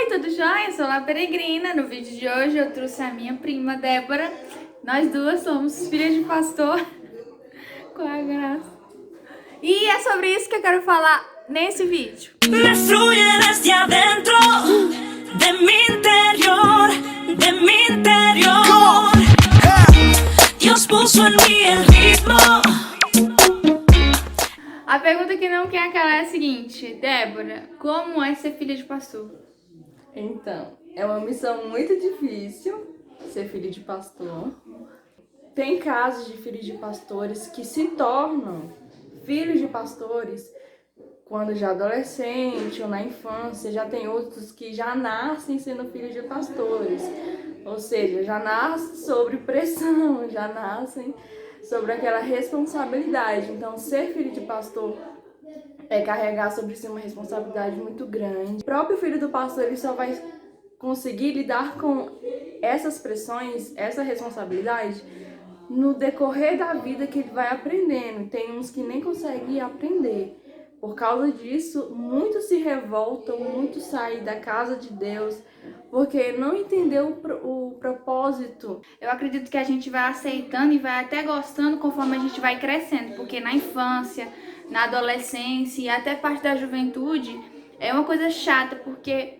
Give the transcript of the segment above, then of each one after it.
Oi, tudo jóia? Eu sou a Peregrina. No vídeo de hoje eu trouxe a minha prima Débora. Nós duas somos filhas de pastor. Com a graça. E é sobre isso que eu quero falar nesse vídeo. Me fluye desde adentro, de mi interior, de mi interior. Dios puso en mí el ritmo. A pergunta que não quer calar é a seguinte: Débora, como é ser filha de pastor? Então, é uma missão muito difícil ser filho de pastor. Tem casos de filhos de pastores que se tornam filhos de pastores quando já adolescente ou na infância. Já tem outros que já nascem sendo filhos de pastores. Ou seja, já nascem sobre pressão, já nascem sobre aquela responsabilidade. Então, ser filho de pastor é carregar sobre si uma responsabilidade muito grande. O próprio filho do pastor, ele só vai conseguir lidar com essas pressões, essa responsabilidade, no decorrer da vida que ele vai aprendendo. Tem uns que nem conseguem aprender. Por causa disso, muitos se revoltam, muitos saem da casa de Deus, porque não entendeu o propósito. Eu acredito que a gente vai aceitando e vai até gostando conforme a gente vai crescendo, porque na infância, na adolescência e até parte da juventude é uma coisa chata, porque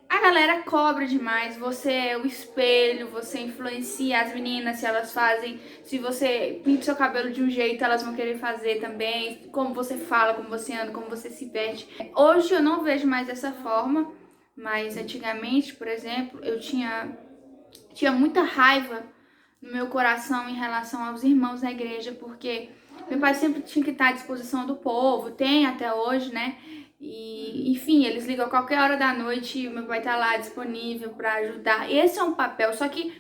a galera cobra demais. Você é o espelho, você influencia as meninas. Se elas fazem, se você pinta seu cabelo de um jeito, elas vão querer fazer também. Como você fala, como você anda, como você se veste. Hoje eu não vejo mais dessa forma, mas antigamente, por exemplo, eu tinha muita raiva no meu coração em relação aos irmãos da igreja, porque meu pai sempre tinha que estar à disposição do povo, tem até hoje, né? E, enfim, eles ligam a qualquer hora da noite e o meu pai tá lá disponível para ajudar. Esse é um papel, só que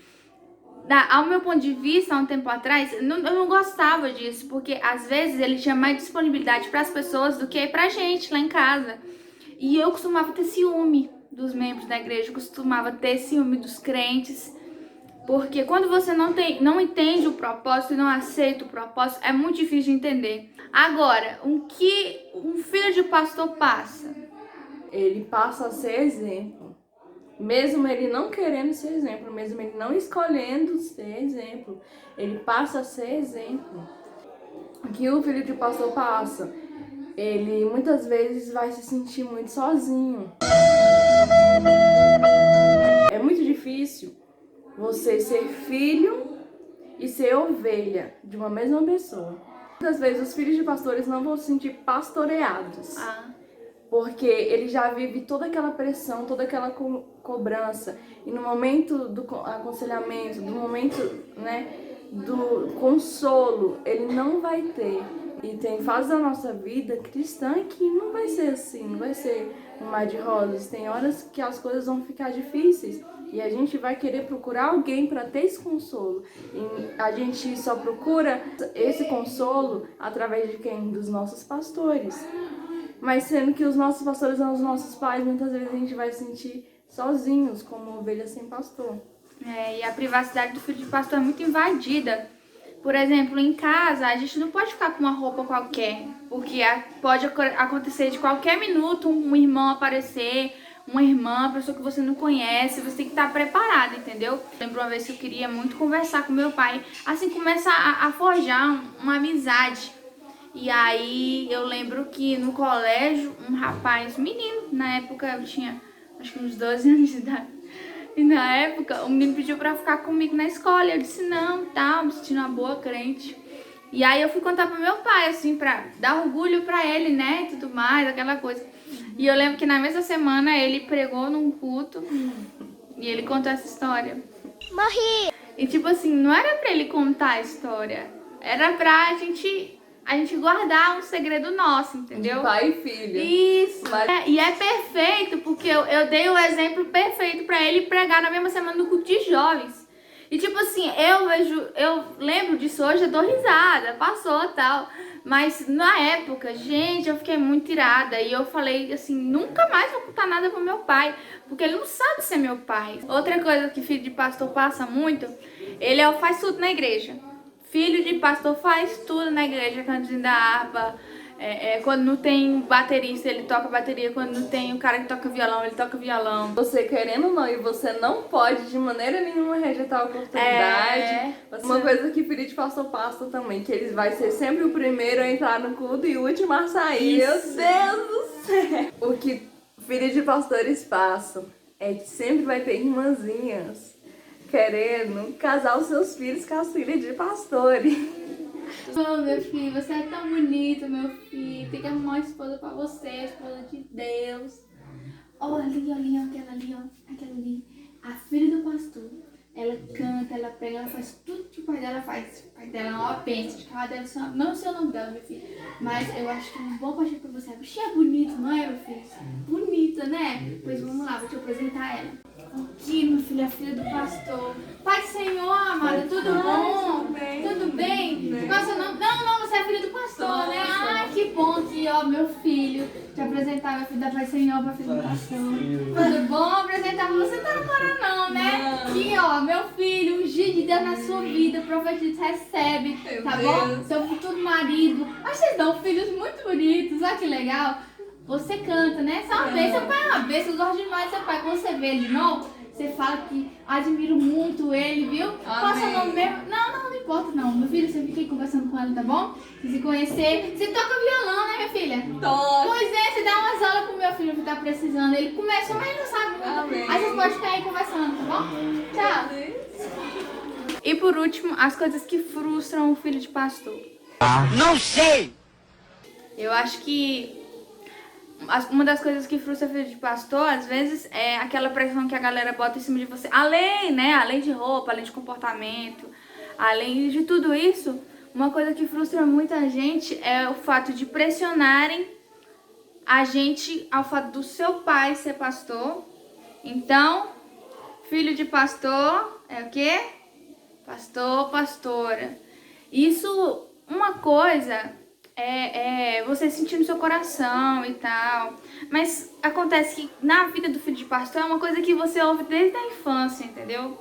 ao meu ponto de vista, há um tempo atrás, eu não gostava disso, porque às vezes ele tinha mais disponibilidade para as pessoas do que pra gente lá em casa. E eu costumava ter ciúme dos membros da igreja, costumava ter ciúme dos crentes. Porque quando você não entende o propósito e não aceita o propósito, é muito difícil de entender. Agora, o que um filho de pastor passa? Ele passa a ser exemplo. Mesmo ele não querendo ser exemplo, mesmo ele não escolhendo ser exemplo, ele passa a ser exemplo. O que o filho de pastor passa? Ele muitas vezes vai se sentir muito sozinho. É muito difícil você ser filho e ser ovelha de uma mesma pessoa. Muitas vezes os filhos de pastores não vão se sentir pastoreados, porque ele já vive toda aquela pressão, toda aquela cobrança. E no momento do aconselhamento, no momento, né, do consolo, ele não vai ter. E tem fases da nossa vida cristã que não vai ser assim, não vai ser um mar de rosas. Tem horas que as coisas vão ficar difíceis e a gente vai querer procurar alguém para ter esse consolo. E a gente só procura esse consolo através de quem? Dos nossos pastores. Mas sendo que os nossos pastores são os nossos pais, muitas vezes a gente vai se sentir sozinhos, como ovelhas sem pastor. E a privacidade do filho de pastor é muito invadida. Por exemplo, em casa, a gente não pode ficar com uma roupa qualquer, porque pode acontecer de qualquer minuto um irmão aparecer, uma irmã, uma pessoa que você não conhece, você tem que estar preparado, entendeu? Lembro uma vez que eu queria muito conversar com meu pai, assim, começa a forjar uma amizade. E aí eu lembro que no colégio, um rapaz, menino, na época eu tinha acho que uns 12 anos de idade, e na época o menino pediu pra ficar comigo na escola. Eu disse não, tal, me sentindo uma boa crente. E aí eu fui contar pro meu pai, assim, pra dar orgulho pra ele, né, e tudo mais, aquela coisa. E eu lembro que na mesma semana ele pregou num culto e ele contou essa história. Morri! E tipo assim, não era pra ele contar a história, era pra gente guardar um segredo nosso, entendeu? De pai e filha. Isso. E é perfeito, porque eu dei o exemplo perfeito pra ele pregar na mesma semana no culto de jovens. E tipo assim, eu lembro disso hoje, eu dou risada, passou tal. Mas na época, gente, eu fiquei muito irada. E eu falei assim, nunca mais vou contar nada pro meu pai, porque ele não sabe ser meu pai. Outra coisa que filho de pastor passa muito, ele faz tudo na igreja. Filho de pastor faz tudo na igreja, cantinho da harpa, Quando não tem baterista, ele toca bateria. Quando não tem o cara que toca violão, ele toca violão. Você querendo ou não, e você não pode de maneira nenhuma rejeitar a oportunidade. Uma coisa que filho de pastor passa também, que eles vai ser sempre o primeiro a entrar no culto e o último a sair. Isso. Meu Deus do céu! O que filhos de pastores passam é que sempre vai ter irmãzinhas querendo casar os seus filhos com as filhas de pastores. Oh, meu filho, você é tão bonito, meu filho. Tem que arrumar uma esposa pra você, a esposa de Deus. Ó, ali, aquela ali. A filha do pastor. Ela canta, ela prega, ela faz tudo que o pai dela faz. O pai dela é uma bênção, de cada dela, não sei o nome dela, meu filho. Mas eu acho que é um bom pastor pra você. A bichinha é bonita, não é, meu filho? Bonita, né? Pois vamos lá, vou te apresentar ela. Aqui, meu filho, a filha do pastor. Pai do Senhor, amada, tudo bom? Tudo bem? Qual é o seu nome? Não, você é filha do pastor, né? Ah, que bom aqui, ó, meu filho. Te apresentar, meu filho da Pai do Senhor pra filha do pastor. Tudo bom? Apresentar pra você, tá namorando não, né? Aqui, ó, meu filho, um dia de Deus na sua vida, profetiza, recebe, tá bom? Seu futuro marido. Mas vocês dão filhos muito bonitos, olha que legal. Você canta, né? Só uma vez, seu pai é uma vez, eu gosto demais do seu pai. Quando você vê ele de novo, você fala que admiro muito ele, viu? Qual é o seu nome mesmo? Não importa não. Meu filho, você fica aí conversando com ela, tá bom? Você se conhecer. Você toca violão, né, minha filha? Toca. Pois é, você dá umas aulas pro meu filho que tá precisando. Ele começou, mas ele não sabe muito. Amém. Aí vocês podem ficar aí conversando, tá bom? Tchau. E por último, as coisas que frustram o filho de pastor. Não sei! Eu acho que uma das coisas que frustra filho de pastor, às vezes, é aquela pressão que a galera bota em cima de você. Além de roupa, além de comportamento, além de tudo isso, uma coisa que frustra muita gente é o fato de pressionarem a gente ao fato do seu pai ser pastor. Então, filho de pastor é o quê? Pastor, pastora. Isso, uma coisa você sentir no seu coração e tal. Mas acontece que na vida do filho de pastor é uma coisa que você ouve desde a infância, entendeu?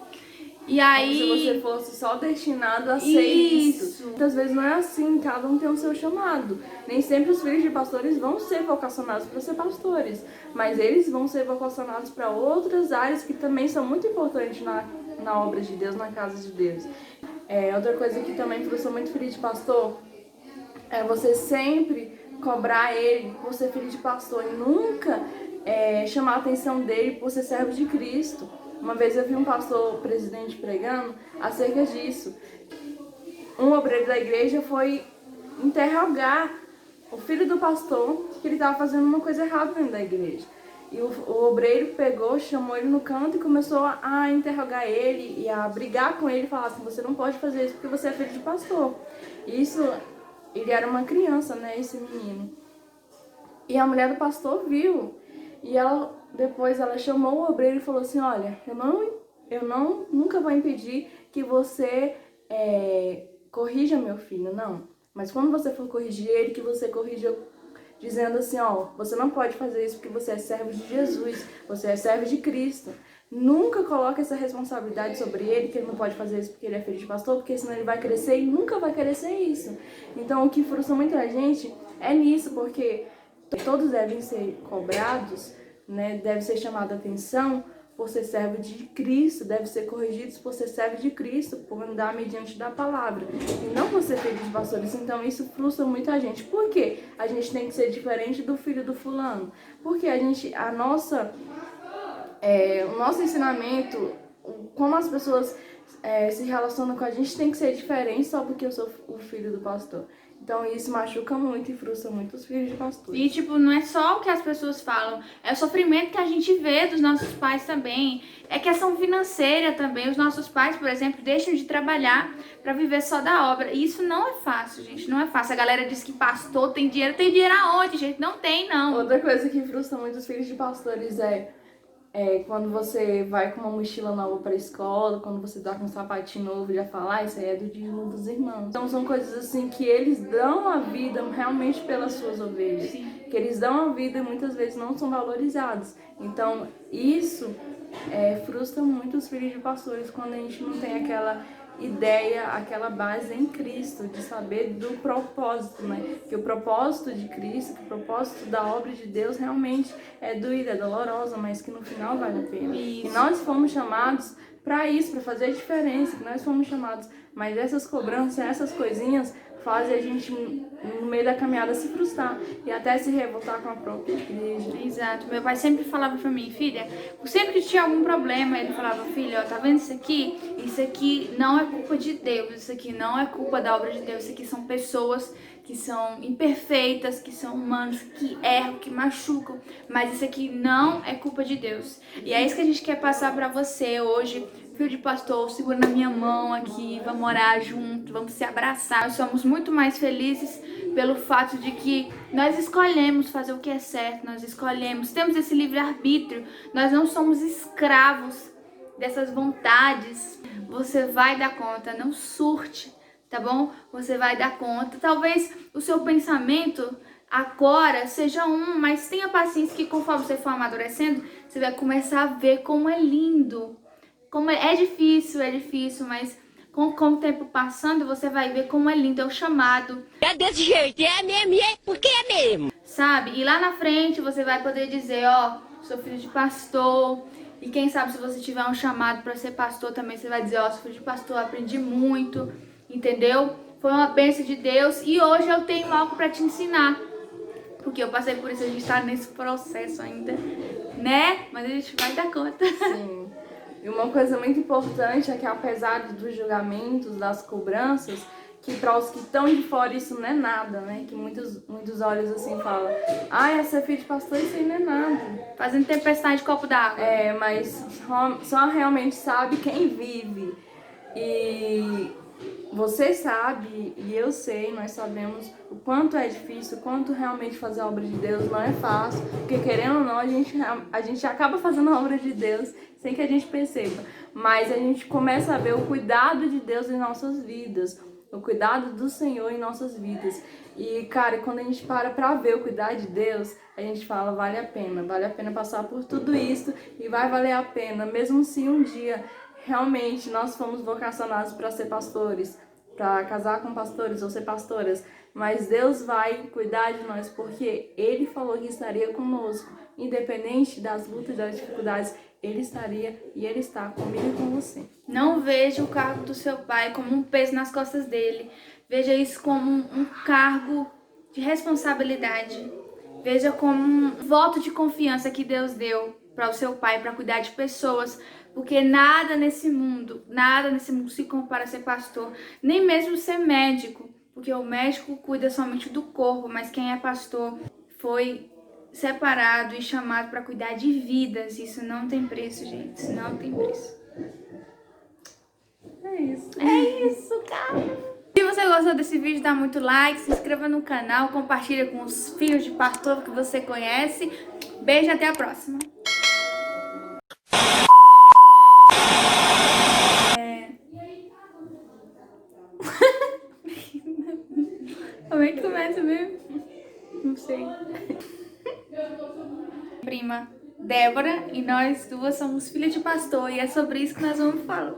E aí... Como se você fosse só destinado a ser isso. Muitas vezes não é assim, cada um tem o seu chamado. Nem sempre os filhos de pastores vão ser vocacionados para ser pastores, mas eles vão ser vocacionados para outras áreas que também são muito importantes na obra de Deus, na casa de Deus. Outra coisa que também frustra muito filho de pastor é você sempre cobrar ele por ser filho de pastor e nunca chamar a atenção dele por ser servo de Cristo. Uma vez eu vi um pastor presidente pregando acerca disso. Um obreiro da igreja foi interrogar o filho do pastor que ele estava fazendo uma coisa errada dentro da igreja. E o obreiro pegou, chamou ele no canto e começou a interrogar ele e a brigar com ele e falar assim: você não pode fazer isso porque você é filho de pastor. Ele era uma criança, né, esse menino. E a mulher do pastor viu. E depois ela chamou o obreiro e falou assim: olha, eu nunca vou impedir que você corrija meu filho, não. Mas quando você for corrigir ele, que você corrija dizendo assim: ó, você não pode fazer isso porque você é servo de Jesus, você é servo de Cristo. Nunca coloque essa responsabilidade sobre ele, que ele não pode fazer isso porque ele é filho de pastor, porque senão ele vai crescer e nunca vai querer ser isso. Então o que frustra muito a gente é nisso, porque todos devem ser cobrados, né? Deve ser chamada a atenção por ser servo de Cristo, deve ser corrigidos por ser servo de Cristo, por andar mediante da palavra, e não por ser filho de pastores. Então isso frustra muito a gente. Por quê? A gente tem que ser diferente do filho do fulano. Porque o nosso ensinamento, como as pessoas se relacionam com a gente, tem que ser diferente só porque eu sou o filho do pastor. Então isso machuca muito e frustra muito os filhos de pastores. E tipo, não é só o que as pessoas falam, é o sofrimento que a gente vê dos nossos pais também. É questão financeira também. Os nossos pais, por exemplo, deixam de trabalhar para viver só da obra. E isso não é fácil, gente, não é fácil. A galera diz que pastor tem dinheiro aonde, gente? Não tem, não. Outra coisa que frustra muito os filhos de pastores é quando você vai com uma mochila nova para a escola, quando você tá com um sapatinho novo e já fala: isso aí é do dízimo dos irmãos. Então são coisas assim que eles dão a vida realmente pelas suas ovelhas. Sim. Que eles dão a vida e muitas vezes não são valorizados. Então isso frustra muito os filhos de pastores quando a gente não tem aquela ideia, aquela base em Cristo, de saber do propósito, né? Que o propósito de Cristo, que o propósito da obra de Deus realmente é doída, é dolorosa, mas que no final vale a pena. Isso. E nós fomos chamados para isso, para fazer a diferença, que nós fomos chamados. Mas essas cobranças, essas coisinhas fazem a gente, no meio da caminhada, se frustrar e até se revoltar com a própria igreja. Exato. Meu pai sempre falava pra mim, filha, sempre que tinha algum problema, ele falava, filha, ó, tá vendo isso aqui? Isso aqui não é culpa de Deus, isso aqui não é culpa da obra de Deus, isso aqui são pessoas que são imperfeitas, que são humanos, que erram, que machucam, mas isso aqui não é culpa de Deus. E é isso que a gente quer passar pra você hoje, filho de pastor, segura na minha mão aqui, vamos orar junto, vamos se abraçar. Nós somos muito mais felizes pelo fato de que nós escolhemos fazer o que é certo, nós escolhemos, temos esse livre-arbítrio, nós não somos escravos dessas vontades. Você vai dar conta, não surte, tá bom? Você vai dar conta. Talvez o seu pensamento agora seja mas tenha paciência que conforme você for amadurecendo, você vai começar a ver como é lindo. Como é difícil, mas com o tempo passando, você vai ver como é lindo, é o chamado. É desse jeito, é mesmo, é porque é mesmo. Sabe? E lá na frente você vai poder dizer, ó, sou filho de pastor. E quem sabe se você tiver um chamado para ser pastor também, você vai dizer, ó, sou filho de pastor, aprendi muito, entendeu? Foi uma bênção de Deus e hoje eu tenho algo para te ensinar. Porque eu passei por isso, a gente tá nesse processo ainda, né? Mas a gente vai dar conta. Sim. E uma coisa muito importante é que apesar dos julgamentos, das cobranças, que para os que estão de fora isso não é nada, né? Que muitos olhos assim falam, essa filha de pastor, isso aí não é nada. Fazendo tempestade de copo d'água. É, mas só realmente sabe quem vive. E você sabe, e eu sei, nós sabemos o quanto é difícil, o quanto realmente fazer a obra de Deus não é fácil. Porque querendo ou não, a gente acaba fazendo a obra de Deus sem que a gente perceba. Mas a gente começa a ver o cuidado de Deus em nossas vidas, o cuidado do Senhor em nossas vidas. E, cara, quando a gente para ver o cuidado de Deus, a gente fala, vale a pena passar por tudo isso e vai valer a pena, mesmo se um dia realmente nós fomos vocacionados para ser pastores, para casar com pastores ou ser pastoras, mas Deus vai cuidar de nós porque Ele falou que estaria conosco, independente das lutas e das dificuldades, Ele estaria e Ele está comigo e com você. Não veja o cargo do seu pai como um peso nas costas dele. Veja isso como um cargo de responsabilidade. Veja como um voto de confiança que Deus deu para o seu pai, para cuidar de pessoas. Porque nada nesse mundo se compara a ser pastor. Nem mesmo ser médico. Porque o médico cuida somente do corpo, mas quem é pastor foi separado e chamado para cuidar de vidas. Isso não tem preço, gente. Isso não tem preço. É isso. É isso, cara. Se você gostou desse vídeo, dá muito like, se inscreva no canal, compartilha com os filhos de pastor que você conhece. Beijo, até a próxima. Como é que começa mesmo? Não sei. Prima Débora e nós duas somos filhas de pastor e é sobre isso que nós vamos falar.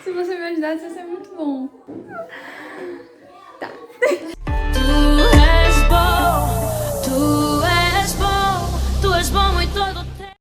Se você me ajudasse, ia ser muito bom.